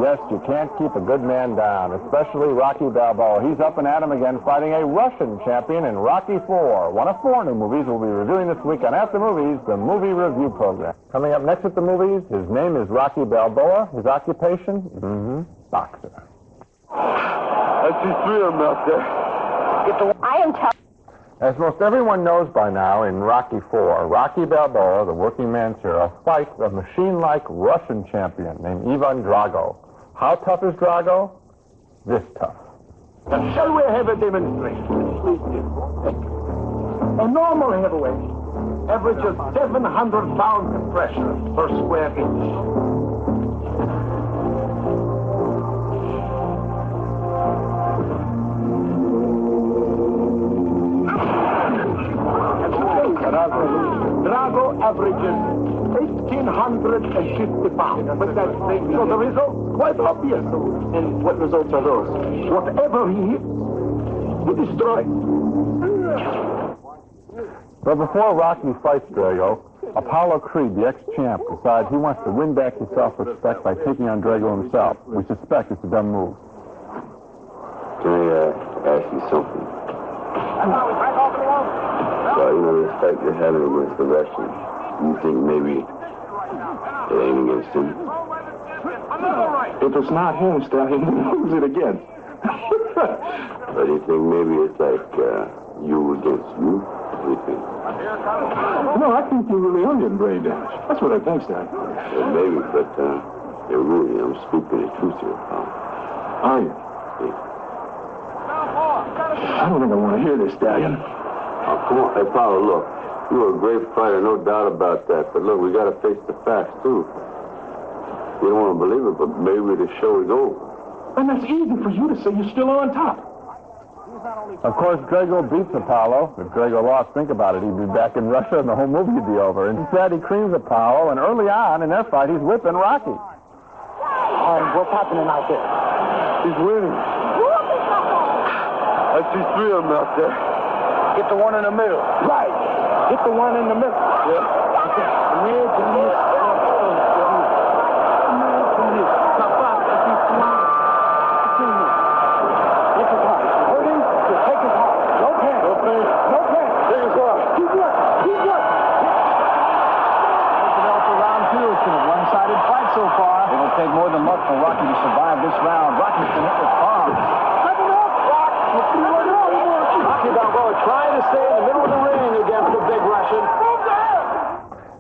Yes, you can't keep a good man down, especially Rocky Balboa. He's up and at him again, fighting a Russian champion in Rocky IV. One of 4 new movies we'll be reviewing this week on At the Movies, the movie review program. Coming up next at the movies, his name is Rocky Balboa. His occupation? Boxer. I see 3 of them out there. I am telling. As most everyone knows by now, in Rocky IV, Rocky Balboa, the working man's hero, fights a machine-like Russian champion named Ivan Drago. How tough is Drago? This tough. Shall we have a demonstration? Please do. A normal heavyweight averages 700 pounds of pressure per square inch. Drago averages 1,850 pounds. So the result's quite obvious. And what results are those? Whatever he hits, he destroys. But before Rocky fights Drago, Apollo Creed, the ex-champ, decides he wants to win back his self-respect by taking on Drago himself. We suspect it's a dumb move. Can I ask you something? So, the fight you're having against the Russian, you think maybe it ain't against him? If it's not him, Stallion, who's it against? But you think maybe it's like you against you? What do you think? No, I think you're really onion brain damage. That's what I think, Stallion. Well, maybe, but really, I'm speaking the truth here, pal. Are you? I don't think I want to hear this, Stallion. Oh, come on. Hey, Paulo, look. You're a great fighter, no doubt about that. But look, we got to face the facts, too. We don't want to believe it, but maybe the show is over. And that's easy for you to say. You're still on top. Of course, Drago beats Apollo. If Drago lost, think about it. He'd be back in Russia and the whole movie would be over. Instead, he creams Apollo, and early on in their fight, he's whipping Rocky. What's happening out there? He's winning. I see 3 of them out there. Get the one in the middle. Right. Get the one in the middle. Yeah. Imagine this. Take his heart. Hold him. Take his heart. No pain. No pain. No pain. Take his heart. Keep working. Keep working. Developed for round 2. It's been a one-sided fight so far. It'll take more than luck for Rocky to survive this round. Rocky's been hit with bombs. Rocky Balboa trying to stay in the middle of the ring against the big Russian.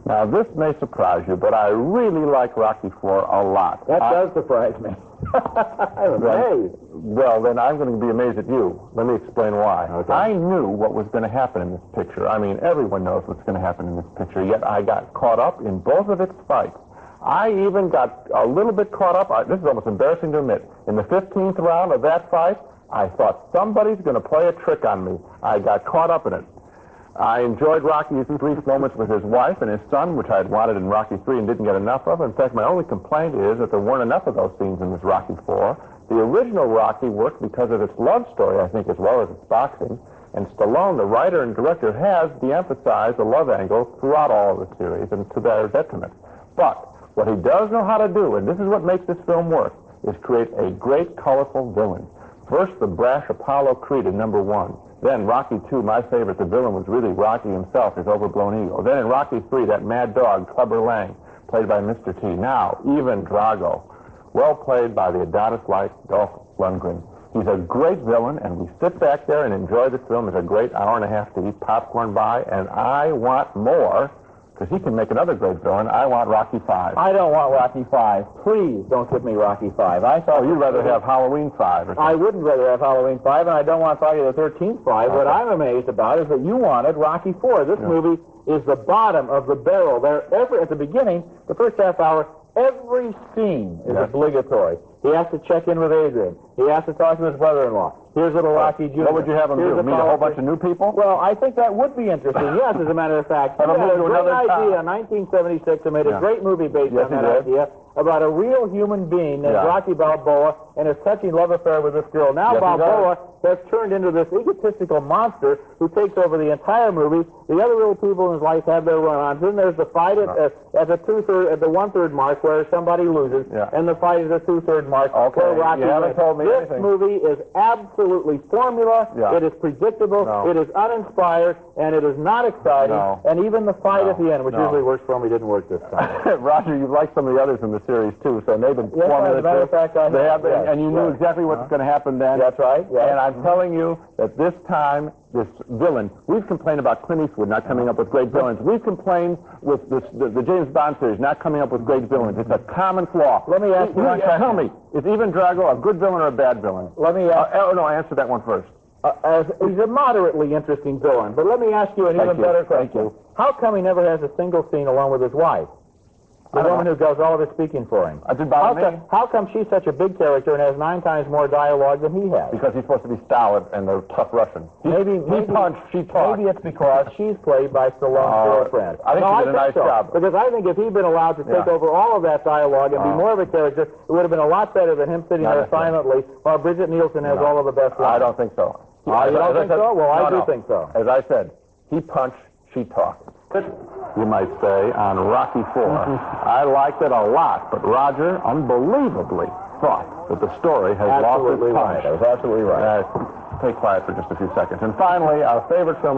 Now, this may surprise you, but I really like Rocky IV a lot. That does surprise me. I'm amazed. Well, then I'm going to be amazed at you. Let me explain why. Okay. I knew what was going to happen in this picture. I mean, everyone knows what's going to happen in this picture, yet I got caught up in both of its fights. I even got a little bit caught up. This is almost embarrassing to admit. In the 15th round of that fight, I thought somebody's going to play a trick on me. I got caught up in it. I enjoyed Rocky's brief moments with his wife and his son, which I had wanted in Rocky III and didn't get enough of. In fact, my only complaint is that there weren't enough of those scenes in this Rocky IV. The original Rocky worked because of its love story, I think, as well as its boxing. And Stallone, the writer and director, has de-emphasized the love angle throughout all of the series, and to their detriment. But what he does know how to do, and this is what makes this film work, is create a great, colorful villain. First, the brash Apollo Creed in #1. Then Rocky II, my favorite, the villain was really Rocky himself, his overblown ego. Then in Rocky III, that mad dog, Clubber Lang, played by Mr. T. Now, even Drago, well played by the Adonis-like Dolph Lundgren. He's a great villain, and we sit back there and enjoy the film. It's a great hour-and-a-half to eat popcorn by, and I want more, because he can make another great villain. I want Rocky V. I don't want Rocky V. Please don't give me Rocky V. I thought you'd rather have Halloween V or something. I wouldn't rather have Halloween V, and I don't want Friday the 13th V. What I'm amazed about is that you wanted Rocky IV. This movie is the bottom of the barrel. At the beginning, the first half hour, every scene is obligatory. He has to check in with Adrian. He has to talk to his brother-in-law. Here's little Rocky Jr. What would you have him do? Meet a whole bunch of new people? Well, I think that would be interesting. Yes, as a matter of fact. He had a great idea in 1976 and made a great movie based on that idea about a real human being named Rocky Balboa and his touching love affair with this girl. Now Balboa has turned into this egotistical monster who takes over the entire movie. The other little people in his life have their run-ons. Then there's the fight at the one-third mark where somebody loses, and the fight at the two-third mark where Rocky wins. This movie is absolutely formula. It is predictable. It is uninspired, and it is not exciting. And even the fight at the end, which usually works for me, didn't work this time. Roger, you've liked some of the others in the series too, so they've been formula. As a matter of fact, I have. And you knew exactly what's going to happen then. That's right. And I'm telling you that this time, this villain, we've complained about Clint Eastwood not coming up with great villains. We've complained with the James Bond series not coming up with great villains. It's a common flaw. Let me ask you one question. Tell me, is Ivan Drago a good villain or a bad villain? Let me ask... no, answer that one first. He's a moderately interesting villain, but let me ask you an even better question. How come he never has a single scene alone with his wife? The woman who does all of his speaking for him. How come she's such a big character and has 9 times more dialogue than he has? Because he's supposed to be stolid and a tough Russian. He punched, she talked. Maybe it's because she's played by Stallone's girlfriend. I think she did a nice job. Because I think if he'd been allowed to take over all of that dialogue and be more of a character, it would have been a lot better than him sitting there silently while Bridget Nielsen has all of the best lines. I don't think so. You don't think so? Well, I do think so. As I said, he punched, she talked. You might say, on Rocky IV. I liked it a lot, but Roger unbelievably thought that the story has lost its punch. That was absolutely right. Stay quiet for just a few seconds. And finally, our favorite film